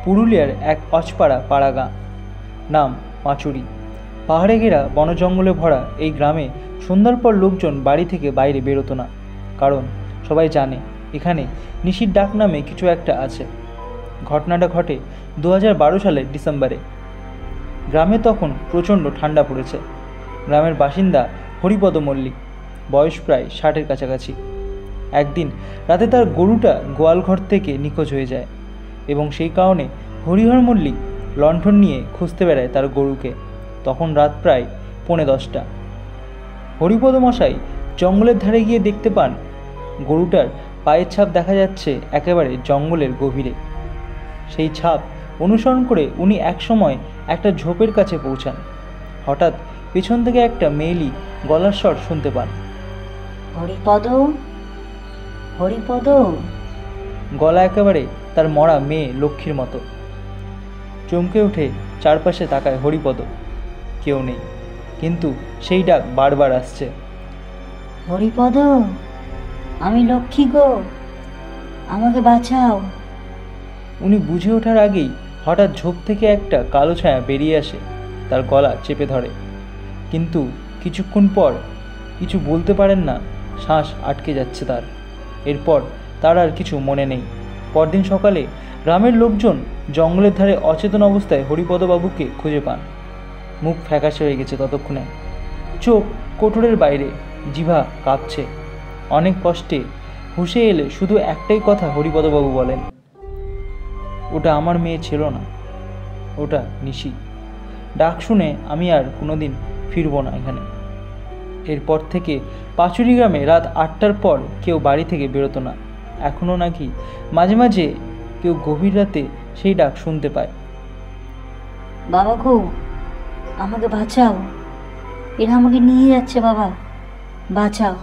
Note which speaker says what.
Speaker 1: পুরুলিয়ার এক অচপাড়া পাড়াগাঁ, নাম পাঁচুরি। পাহাড়ে ঘেরা বনজঙ্গলে ভরা এই গ্রামে সন্ধ্যার পর লোকজন বাড়ি থেকে বাইরে বেরোতো না, কারণ সবাই জানে এখানে নিশির ডাক নামে কিছু একটা আছে। ঘটনাটা ঘটে 2012 সালের ডিসেম্বরে। গ্রামে তখন প্রচণ্ড ঠান্ডা পড়েছে। গ্রামের বাসিন্দা হরিপদ মল্লিক, বয়স প্রায় 60-এর কাছাকাছি। একদিন রাতে তার গরুটা গোয়ালঘর থেকে নিখোঁজ হয়ে যায় এবং সেই কারণে হরিহর মল্লিক লণ্ঠন নিয়ে খুঁজতে বেড়ায় তার গরুকে। তখন রাত প্রায় 9:45। হরিপদ মশাই জঙ্গলের ধারে গিয়ে দেখতে পান গরুটার পায়ের ছাপ দেখা যাচ্ছে একেবারে জঙ্গলের গভীরে। সেই ছাপ অনুসরণ করে উনি একসময় একটা ঝোপের কাছে পৌঁছান। হঠাৎ পেছন থেকে একটা মেয়েলি গলার স্বর শুনতে পান,
Speaker 2: হরিপদ, হরিপদ।
Speaker 1: গলা একেবারে তার মরা মেয়ে লক্ষ্মীর মতো। চমকে উঠে চারপাশে তাকায় হরিপদ। কেউ নেই, কিন্তু সেই ডাক বারবার আসছে,
Speaker 2: হরিপদ, আমি লক্ষ্মী গো, আমাকে বাঁচাও।
Speaker 1: উনি বুঝে ওঠার আগেই হঠাৎ ঝোপ থেকে একটা কালো ছায়া বেরিয়ে আসে, তার গলা চেপে ধরে। কিন্তু কিছুক্ষণ পর কিছু বলতে পারেন না, শ্বাস আটকে যাচ্ছে তার। এরপর তার আর কিছু মনে নেই। পরদিন সকালে গ্রামের লোকজন জঙ্গলের ধারে অচেতন অবস্থায় হরিপদবাবুকে খুঁজে পান। মুখ ফ্যাকাশে হয়ে গেছে ততক্ষণে, চোখ কোটরের বাইরে, জিভা কাঁপছে। অনেক কষ্টে হুঁশে এলে শুধু একটাই কথা হরিপদবাবু বলেন, ওটা আমার মেয়ে ছিল না, ওটা নিশি। ডাক শুনে আমি আর কোনোদিন ফিরব না এখানে। এরপর থেকে পাঁচুরি গ্রামে রাত 8টার পর কেউ বাড়ি থেকে বেরোতো না। এখনও নাকি মাঝে মাঝে কেউ গভীর রাতে সেই ডাক শুনতে পায়।
Speaker 2: বাবা গো, আমাকে বাঁচাও, এরা আমাকে নিয়ে যাচ্ছে, বাবা বাঁচাও।